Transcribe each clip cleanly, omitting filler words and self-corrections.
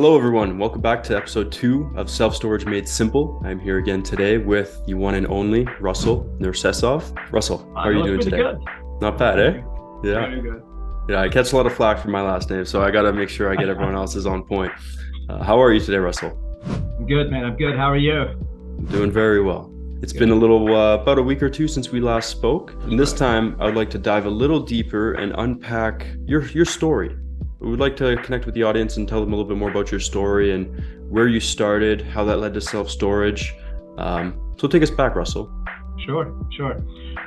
Hello, everyone. Welcome back to episode 2 of Self-Storage Made Simple. I'm here again today with the one and only Russell Nersesov. Russell, how are you doing today? Good. Not bad, eh? Yeah. Very good. Yeah, I catch a lot of flack for my last name, so I got to make sure I get everyone else's on point. How are you today, Russell? I'm good, man. I'm good. How are you? I'm doing very well. It's been a little, about a week or two since we last spoke. And this time, I would like to dive a little deeper and unpack your story. We would like to connect with the audience and tell them a little bit more about your story and where you started, how that led to self-storage. So take us back, Russell. Sure.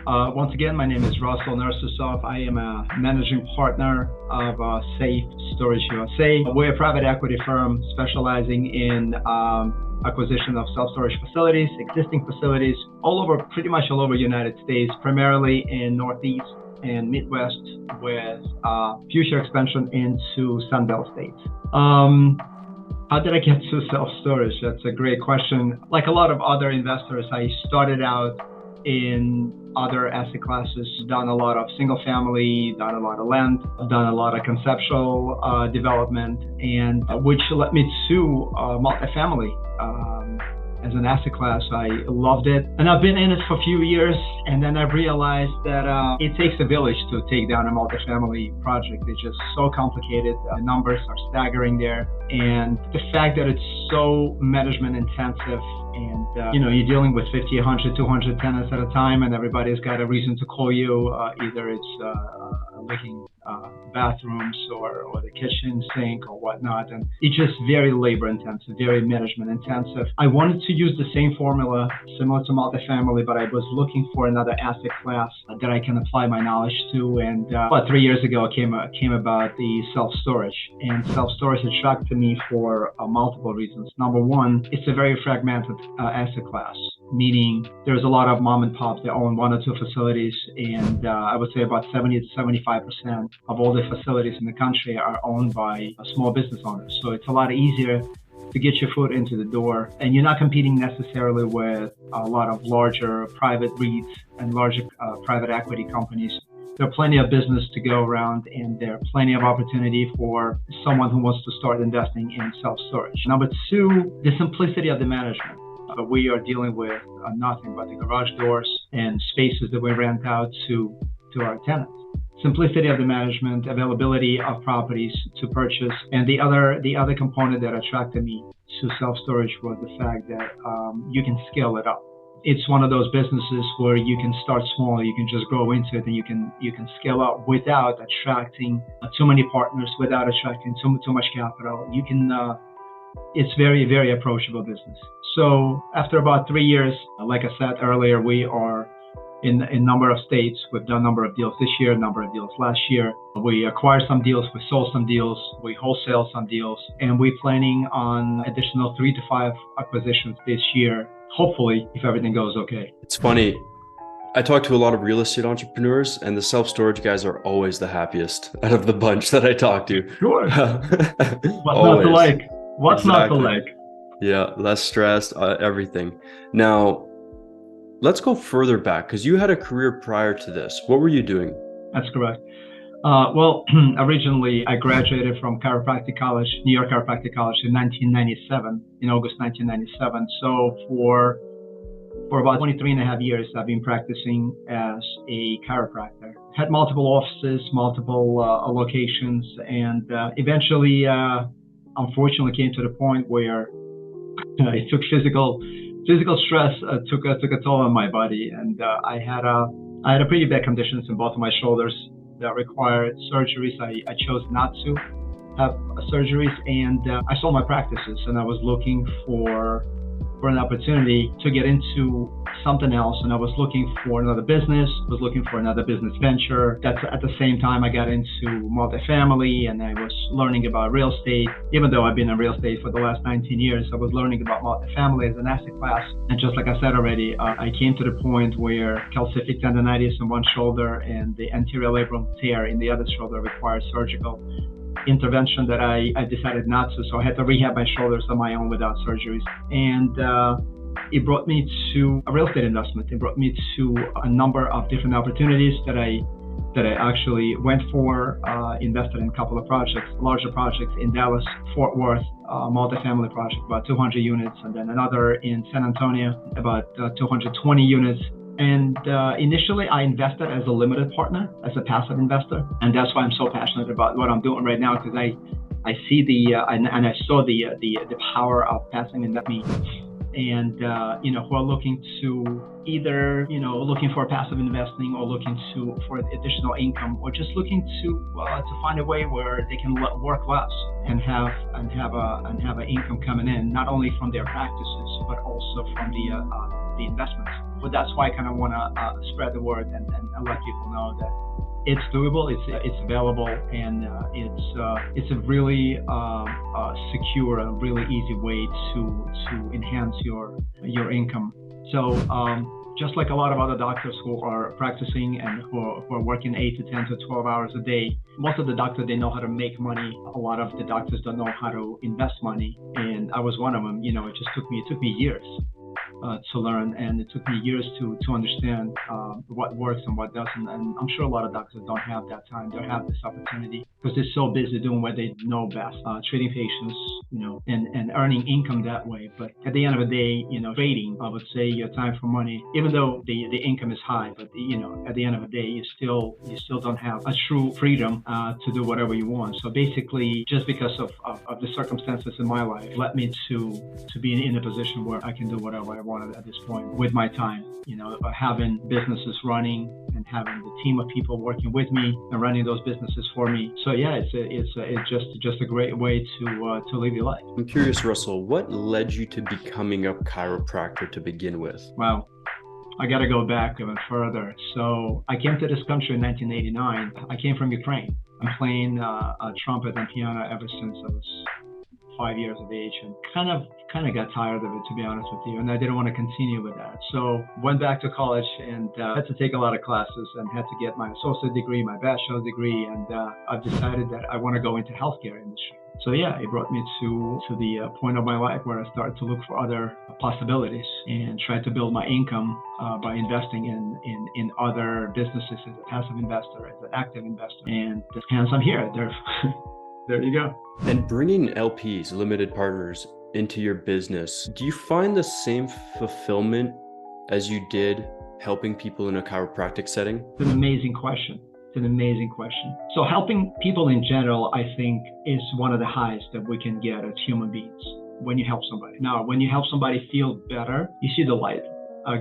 Once again, my name is Russell Nersesov. I am a managing partner of Safe Storage USA. We're a private equity firm specializing in acquisition of self-storage facilities, existing facilities, pretty much all over the United States, primarily in Northeast and Midwest, with future expansion into Sunbelt states. How did I get to self-storage? That's a great question. Like a lot of other investors, I started out in other asset classes, done a lot of single family, done a lot of land, done a lot of conceptual development, and which led me to multifamily. As an asset class, I loved it. And I've been in it for a few years, and then I realized that it takes a village to take down a multifamily project. It's just so complicated. The numbers are staggering there. And the fact that it's so management intensive, and you're dealing with 50, 100, 200 tenants at a time, and everybody's got a reason to call you. Either it's leaking bathrooms or the kitchen sink or whatnot. And it's just very labor intensive, very management intensive. I wanted to use the same formula similar to multifamily, but I was looking for another asset class that I can apply my knowledge to. And about 3 years ago, it came about the self-storage. And self-storage attracted me for multiple reasons. Number one, it's a very fragmented asset class, meaning there's a lot of mom and pops that own one or two facilities. And I would say about 70 to 75% of all the facilities in the country are owned by small business owners. So it's a lot easier to get your foot into the door, and you're not competing necessarily with a lot of larger private REITs and larger private equity companies. There are plenty of business to go around, and there are plenty of opportunity for someone who wants to start investing in self-storage. Number two, the simplicity of the management. We are dealing with nothing but the garage doors and spaces that we rent out to our tenants. Simplicity of the management, availability of properties to purchase, and the other component that attracted me to self-storage was the fact that you can scale it up. It's one of those businesses where you can start small, you can just grow into it, and you can scale up without attracting too many partners, without attracting too much capital. You can. It's very, very approachable business. So after about 3 years, like I said earlier, we are in a number of states. We've done a number of deals this year, a number of deals last year. We acquired some deals, we sold some deals, we wholesale some deals, and we're planning on additional 3 to 5 acquisitions this year, hopefully, if everything goes okay. It's funny. I talk to a lot of real estate entrepreneurs, and the self-storage guys are always the happiest out of the bunch that I talk to. Sure. What's not to like? What's not to like? Yeah, less stressed, everything. Now, let's go further back, because you had a career prior to this. What were you doing? That's correct. Well, originally I graduated from chiropractic college, New York Chiropractic College in 1997, in August 1997. So for about 23 and a half years, I've been practicing as a chiropractor. Had multiple offices, multiple locations, and eventually, unfortunately, came to the point where it took physical stress took a toll on my body, and I had a pretty bad conditions in both of my shoulders that required surgeries. I chose not to have surgeries, and I sold my practices, and I was looking for an opportunity to get into something else, and I was looking for another business, was looking for another business venture. That's at the same time I got into multifamily, and I was learning about real estate. Even though I've been in real estate for the last 19 years, I was learning about multifamily as an asset class. And just like I said already, I came to the point where calcific tendonitis in one shoulder and the anterior labrum tear in the other shoulder required surgical intervention that I decided not to. So I had to rehab my shoulders on my own without surgeries. And it brought me to a real estate investment. It brought me to a number of different opportunities that I that I actually went for, invested in a couple of projects, larger projects in Dallas, Fort Worth, multifamily project, about 200 units, and then another in San Antonio, about 220 units. And initially, I invested as a limited partner, as a passive investor, and that's why I'm so passionate about what I'm doing right now, because I see and I saw the power of passive investing. And who are looking to either looking for passive investing or looking for additional income, or just looking to find a way where they can work less and have an income coming in, not only from their practices but also from the investments. But that's why I kind of want to spread the word and let people know that it's doable, it's available, and it's a really secure, a really easy way to enhance your income. So just like a lot of other doctors who are practicing and who are working 8 to 10 to 12 hours a day, most of the doctors, they know how to make money. A lot of the doctors don't know how to invest money, and I was one of them. It took me years to learn, and it took me years to understand what works and what doesn't. And I'm sure a lot of doctors don't have that time, don't have this opportunity, because they're so busy doing what they know best, treating patients, and earning income that way. But at the end of the day, trading, I would say, your time for money, even though the income is high, but at the end of the day, you still don't have a true freedom to do whatever you want. So basically, just because of the circumstances in my life led me to be in a position where I can do whatever I wanted at this point with my time, having businesses running and having the team of people working with me and running those businesses for me. So yeah, it's just a great way to live your life. I'm curious, Russell, what led you to becoming a chiropractor to begin with? Wow. I got to go back even further. So I came to this country in 1989. I came from Ukraine. I'm playing a trumpet and piano ever since I was 5 years of age, and kind of got tired of it, to be honest with you, and I didn't want to continue with that. So went back to college and had to take a lot of classes and had to get my associate degree, my bachelor's degree, and I've decided that I want to go into healthcare industry. So yeah, it brought me to the point of my life where I started to look for other possibilities and try to build my income by investing in other businesses as a passive investor, as an active investor, and hence I'm here. There you go. And bringing LPs, limited partners, into your business, do you find the same fulfillment as you did helping people in a chiropractic setting? It's an amazing question. So helping people in general, I think, is one of the highest that we can get as human beings when you help somebody. Now, when you help somebody feel better, you see the light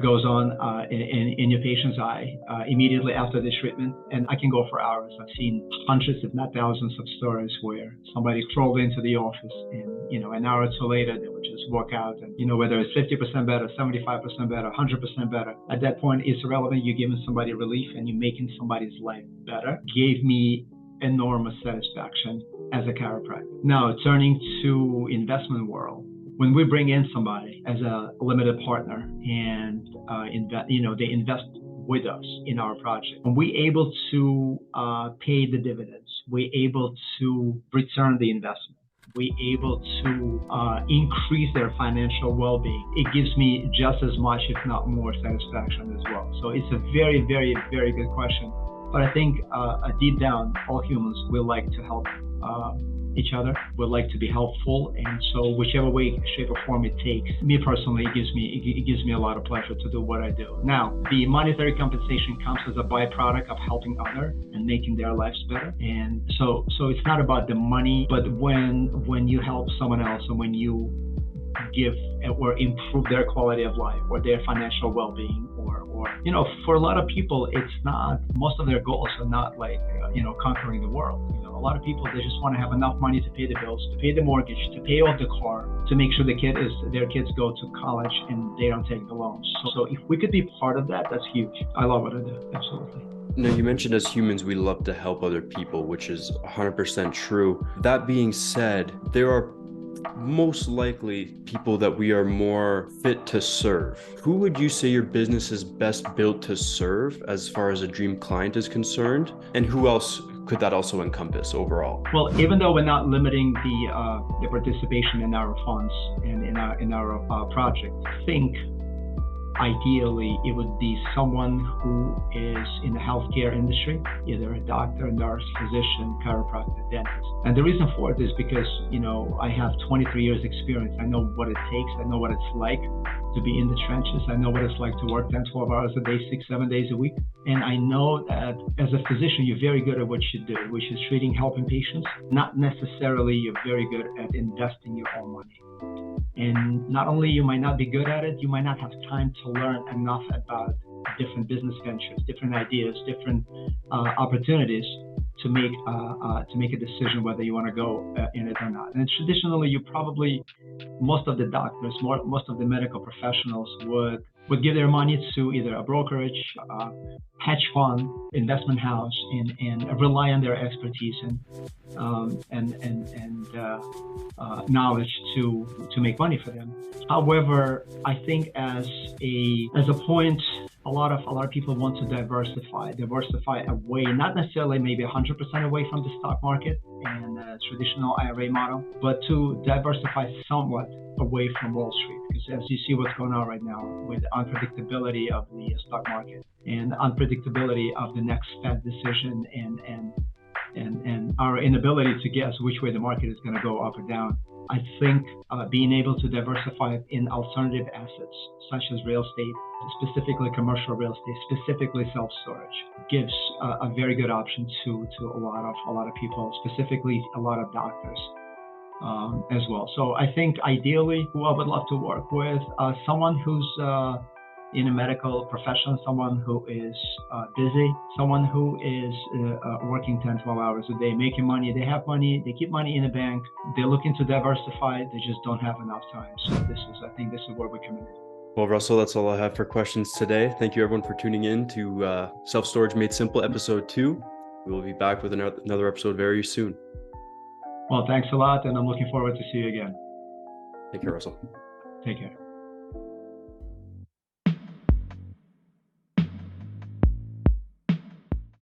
goes on in your patient's eye immediately after the treatment. And I can go for hours. I've seen hundreds, if not thousands, of stories where somebody crawled into the office and, an hour or two later, they would just walk out and, whether it's 50% better, 75% better, 100% better, at that point, it's irrelevant. You're giving somebody relief and you're making somebody's life better. Gave me enormous satisfaction as a chiropractor. Now, turning to investment world, when we bring in somebody as a limited partner and they invest with us in our project, and we're able to pay the dividends, we're able to return the investment, we're able to increase their financial well-being, it gives me just as much, if not more, satisfaction as well. So it's a very, very, very good question. But I think deep down, all humans will like to help each other, would like to be helpful, and so whichever way, shape, or form it takes, me personally, it gives me a lot of pleasure to do what I do. Now, the monetary compensation comes as a byproduct of helping others and making their lives better, and so it's not about the money, but when you help someone else and when you give or improve their quality of life or their financial well-being, or for a lot of people, it's not, most of their goals are not like conquering the world. A lot of people, they just want to have enough money to pay the bills, to pay the mortgage, to pay off the car, to make sure their kids go to college and they don't take the loans. So if we could be part of that, that's huge. I love what I do. Absolutely. Now, you mentioned as humans, we love to help other people, which is 100% true. That being said, there are most likely people that we are more fit to serve. Who would you say your business is best built to serve as far as a dream client is concerned? And who else could that also encompass overall? Well, even though we're not limiting the participation in our funds and in our project, think ideally, it would be someone who is in the healthcare industry, either a doctor, nurse, physician, chiropractor, dentist. And the reason for it is because, I have 23 years experience. I know what it takes. I know what it's like to be in the trenches. I know what it's like to work 10, 12 hours a day, 6, 7 days a week. And I know that as a physician, you're very good at what you do, which is treating, helping patients. Not necessarily you're very good at investing your own money. And not only you might not be good at it, you might not have time to learn enough about different business ventures, different ideas, different opportunities to make a decision whether you want to go in it or not. And traditionally, most of the doctors, most of the medical professionals would give their money to either a brokerage, hedge fund, investment house, and rely on their expertise and knowledge to make money for them. However, I think as a point, a lot of people want to diversify away, not necessarily maybe 100% away from the stock market and the traditional IRA model, but to diversify somewhat away from Wall Street. Because as you see what's going on right now with unpredictability of the stock market and unpredictability of the next Fed decision and our inability to guess which way the market is going to go up or down, I think being able to diversify in alternative assets such as real estate, specifically commercial real estate, specifically self-storage, gives a very good option to a lot of people, specifically a lot of doctors as well. So I think ideally, who I would love to work with, someone who's in a medical profession, someone who is busy, someone who is working 10, 12 hours a day, making money. They have money, they keep money in the bank, they're looking to diversify, they just don't have enough time. So I think this is where we come in. Well, Russell, that's all I have for questions today. Thank you everyone for tuning in to Self-Storage Made Simple episode 2. We will be back with another episode very soon. Well, thanks a lot, and I'm looking forward to see you again. Take care, Russell. Take care.